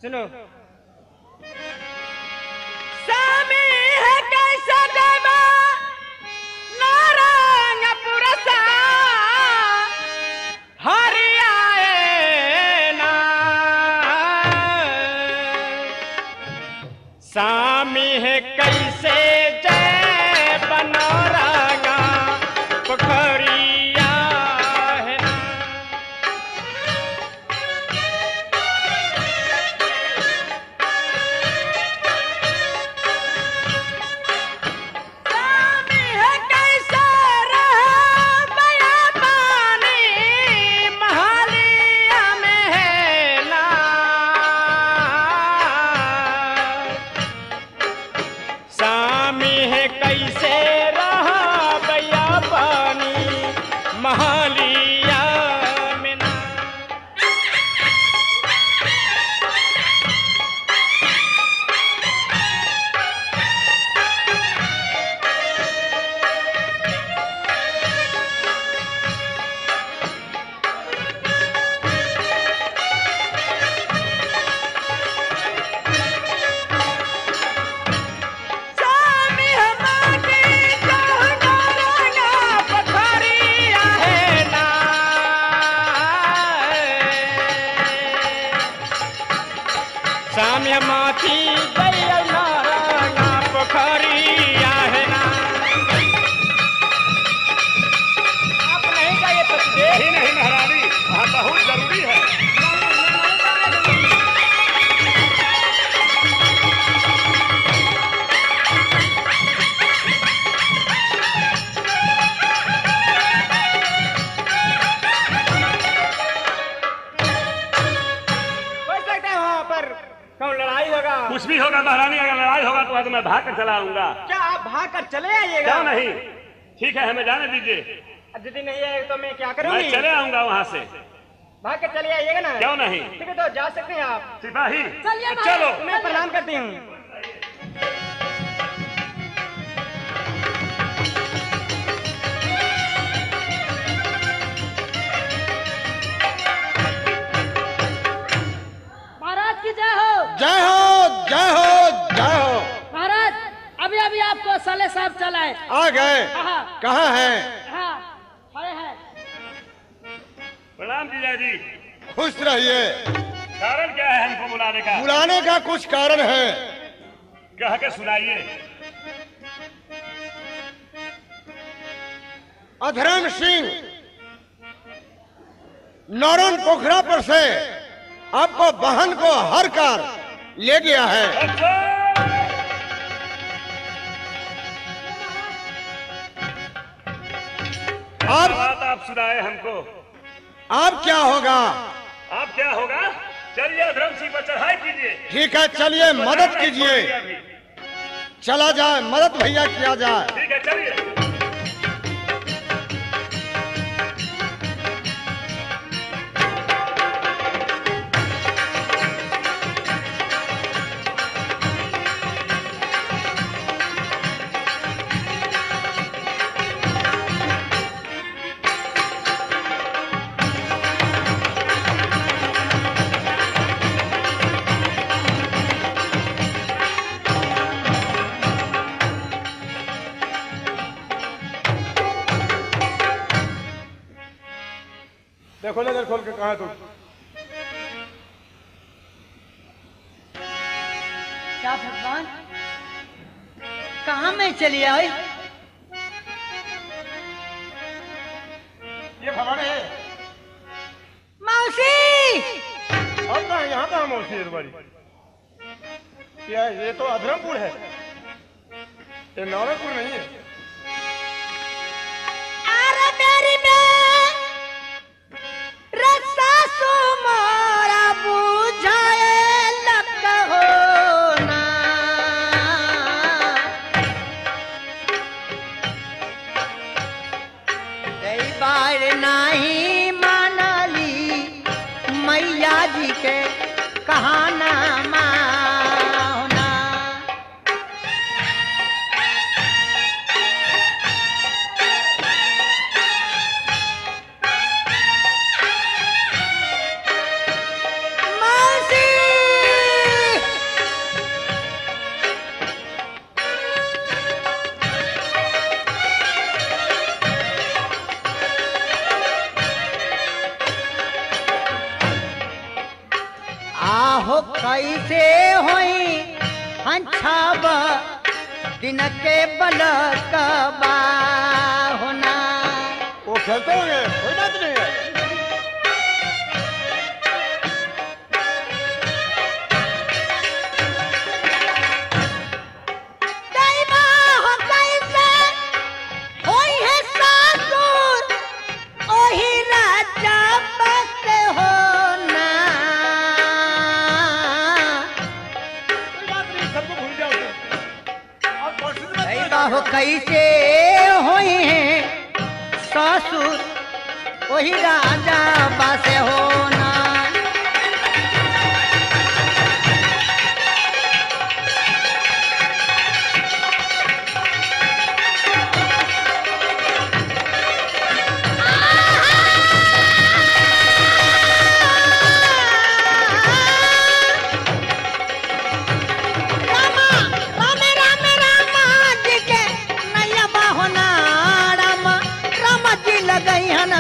सुनो। स्वामी है कैसा देवा नारंग पुरसा हरियाए ना। स्वामी है कैसे जय बनौरंगा पोखरिया है ना। स्वामी है कैसे रहा बया पानी महालिया में है ना। स्वामी है कैसे रहा बया पानी महालिया में ना। स्वामी हमारी जहनारंगा पोखरिया है ना। स्वामी हमारी जहनारंगा पोखरिया है ना। आप नहीं जाइए तो नहीं नहीं महारानी, वहाँ बहुत जरूरी है। हो सकता है वहाँ पर कौन लड़ाई होगा। कुछ भी होगा महारानी, अगर लड़ाई होगा तो आज मैं भाग कर चला आऊंगा। क्या आप भाग कर चले आइएगा। क्या नहीं, ठीक है, हमें जाने दीजिए, यदि नहीं आए तो मैं क्या मैं करूँगी। चले आऊंगा वहाँ से। भाग कर चले आइएगा ना। क्यों नहीं? ठीक है तो जा सकते हैं आप। सिपाही चलिए तो चलो। मैं प्रणाम करती हूँ। महाराज की जय हो। जय हो जय हो जय हो। महाराज अभी अभी आपको साले साहब चलाए। आ गए। हाँ। कहाँ हैं? हाँ खड़े हैं। प्रणाम जीजा जी। खुश रहिए। कारण क्या है हमको बुलाने का? बुलाने का कुछ कारण है। कह के सुनाइए। अधर्म सिंह नौरन पोखरा पर से आपको बहन को हर कार ले गया है। अच्छा, अब बात आप सुनाए हमको। अब क्या होगा? आप क्या होगा? चलिए अधर्म सिंह पर चढ़ाई कीजिए। ठीक है, चलिए मदद कीजिए। चला जाए, मदद भैया किया जाए। ठीक है चलिए। देखो नजर खोल के, कहाँ तुम? क्या भगवान कहाँ में चली आई। ये भवन है। मौसी अब कहाँ? यहाँ कहाँ मौसी है तुम्हारी? क्या ये तो अधरमपुर है, ये नौरंगपुर नहीं है। अरे मेरी बहन रक्षा सुमारा बुझाए लग हो ना। कई बार नहीं मानली मैया जी के कहाना माना। मौसी हो कैसे होई हंछाब दिन के बलक होना। वो खेलते होंगे, कोई बात नहीं है। हो कैसे होई है ससुर वही राजा बासे होना।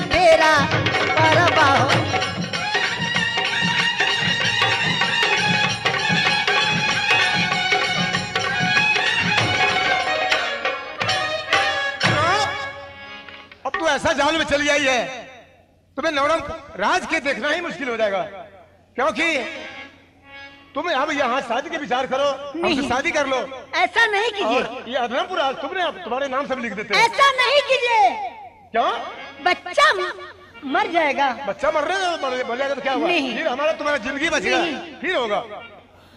बेरा पर बाहो अब तू ऐसा जाल में चली आई है, तुम्हें नवरंग राज के देखना ही मुश्किल हो जाएगा, क्योंकि तुम अब यहाँ शादी के विचार करो, हमसे शादी कर लो। ऐसा नहीं कीजिए। ये अधरमपुर आज तुमने अब तुम्हारे नाम सब लिख देते हैं। ऐसा नहीं कीजिए। क्यों? बच्चा मर जाएगा। बच्चा मर जाएगा तो क्या होगा? फिर हमारा तुम्हारा जिंदगी बचेगा, फिर होगा।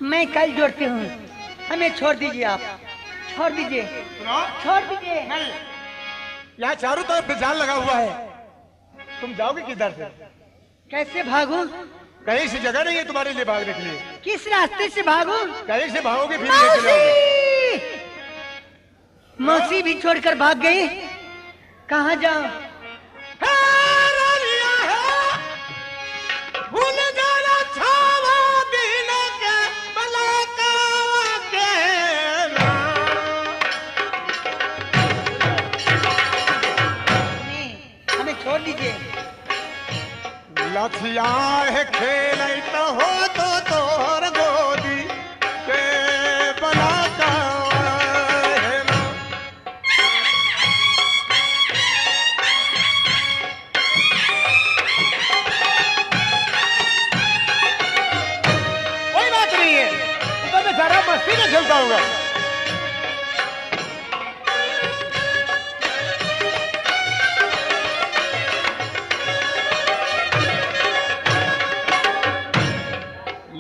मैं कल जोड़ती हूँ, हमें छोड़ दीजिए, आप छोड़ दीजिए, छोड़ दीजिए। नहीं, यहाँ चारों तरफ जाल लगा हुआ है, तुम जाओगे किधर से? कैसे भागूं? कहीं से जगह नहीं है तुम्हारे लिए भागने के लिए। किस रास्ते से भागूं? कहीं से भागोगे फिर लेके जाओगे। मौसी भी छोड़कर भाग गई, कहाँ जाओ? भूल जाना छावा दिन के बलाकावा के नहीं, हमें छोड़ दीजिए। लथिया है खेल तो हो तो तोर गोदी के बलाकावा है ना। कोई बात नहीं है, तो मैं सारा मस्ती में खेलता हूँ।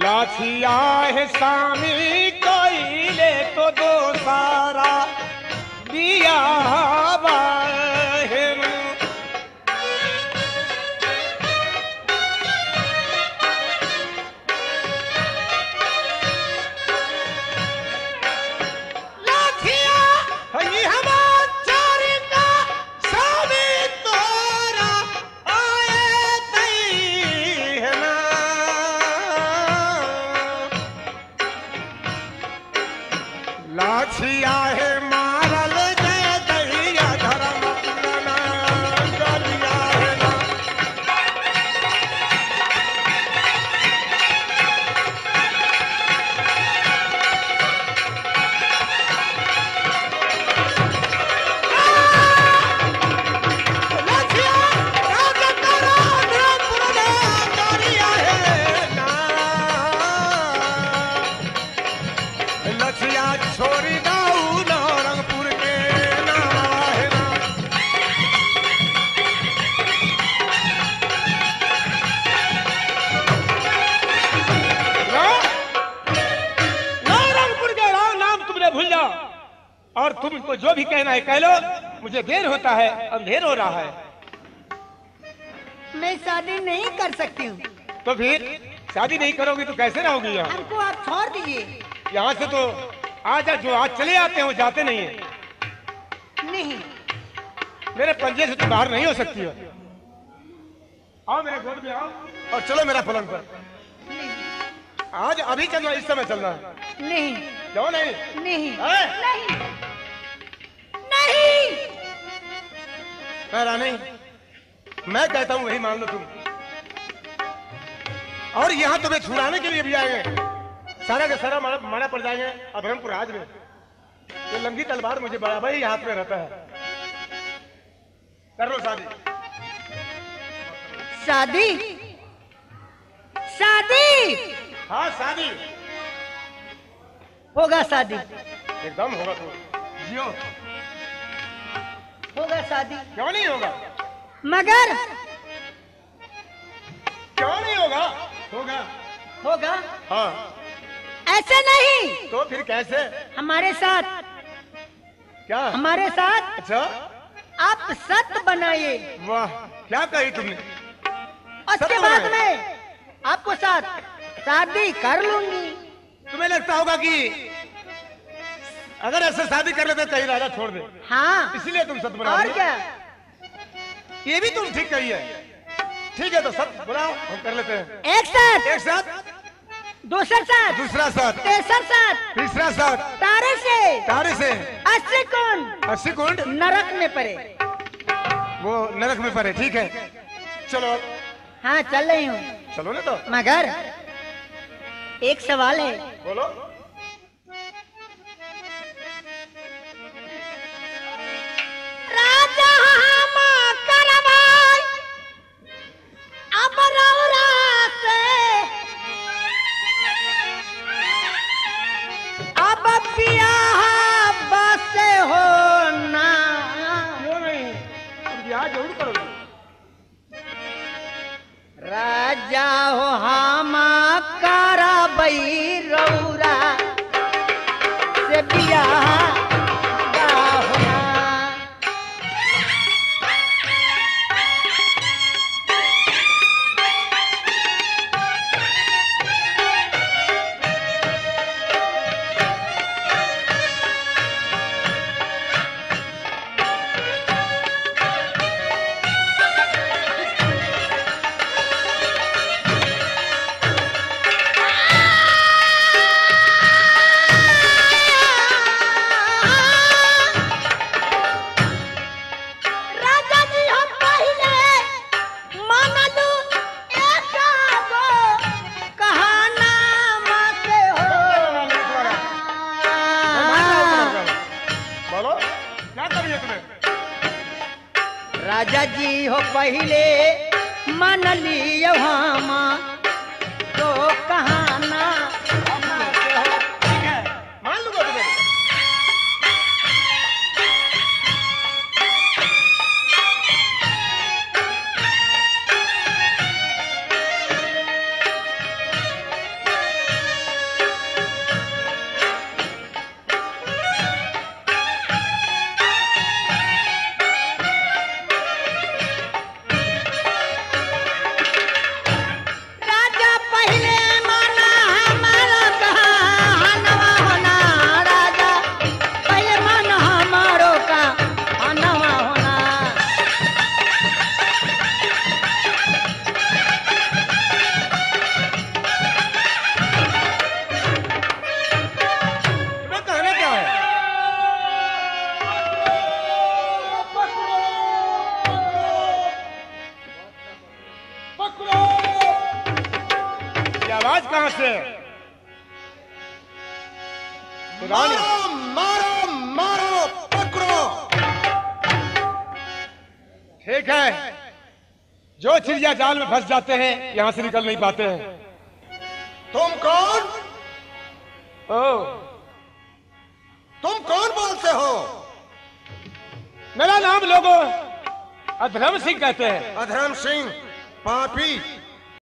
लाठिया है सामी कोई ले तो दो सारा दिया है। लाठिया है हमार का सामी तोरा आए तई है ना। लाठिया है मारल जय दैया धर्म पुरना गलिया है ना। लाठिया राजा तारा धर्म पुरना गलिया है ना। लठिया छोड़ी दाऊ नवरंगपुर के नाम है ना। नवरंगपुर के नाम तुमने भूल जाओ, और तुमको जो भी कहना है कह लो, मुझे देर होता है, अंधेर हो रहा है। मैं शादी नहीं कर सकती हूँ। तो फिर शादी नहीं करोगी तो कैसे रहोगी यहाँ? हमको आप छोड़ दीजिए। यहाँ से तो आज जो आज चले आते हैं वो जाते नहीं है। नहीं, मेरे पंजे से तुम बाहर नहीं हो सकती हो। आओ मेरे गोद में आओ और चलो मेरा पलंग पर। नहीं, आज अभी चलना, इस समय चलना है। नहीं, क्यों नहीं? नहीं, है? नहीं, नहीं। रानी, मैं कहता हूँ वही मान लो तुम। और यहाँ तुम्हें छुड़ाने के लिए भी आएंगे। सारा का सारा मारा पड़ जाएंगे अधर्मपुर राज में। ये लंगी तलवार मुझे बराबर ही हाथ में रहता है। कर लो शादी। शादी शादी हाँ शादी होगा, शादी एकदम होगा। तो जियो। होगा शादी। क्यों नहीं होगा? मगर क्यों नहीं होगा? होगा। होगा हाँ। ऐसे नहीं तो फिर कैसे? हमारे साथ, क्या? हमारे साथ अच्छा आप शर्त बनाइए। वाह क्या कही तुमने? उसके बाद में आपको साथ शादी कर लूंगी। तुम्हें लगता होगा कि अगर ऐसे शादी कर लेते कहीं राजा छोड़ दे। हाँ इसीलिए तुम सत बना और दिए। क्या? ये भी तुम ठीक कही है। ठीक है तो सब बुलाओ, हम कर लेते हैं। एक साथ, एक साथ, दूसरा साथ, दूसरा साथ, तीसरा साथ, तीसरा साथ, तारे से तारे से 80 कुंड 80 कुंड नरक में पड़े। वो नरक में पड़े। ठीक है चलो। हाँ चल रही हूँ, चलो ना तो। मगर एक सवाल है। बोलो। राजा हम करवाई अब रौरा से, अब बियाह बस हो ना। क्यों नहीं? तुम ब्याह जरूर करोगे। राजा हो हम करबई रौरा से बियाह होना। राजा जी हम पहले मानलू एक गो कहाना मत हो। बोलो क्या करिए तुम्हें? राजा जी हो पहले मान लियो हम तो कहाना मत हो। ठीक है मान लूंगा तुम्हें। राजा पहले माना हमारा कहानवा होना। राजा पहले माना हमारो कहानवा होना। तुम्हें कहना क्या है? ये आवाज कहां से? मारो मारो मारो पकड़ो। ठीक है जो चिड़िया जाल में फंस जाते हैं यहां से निकल नहीं पाते हैं। तुम कौन? ओ तुम कौन बोलते हो? मेरा नाम लोगों अधर्म सिंह कहते हैं। अधर्म सिंह पापी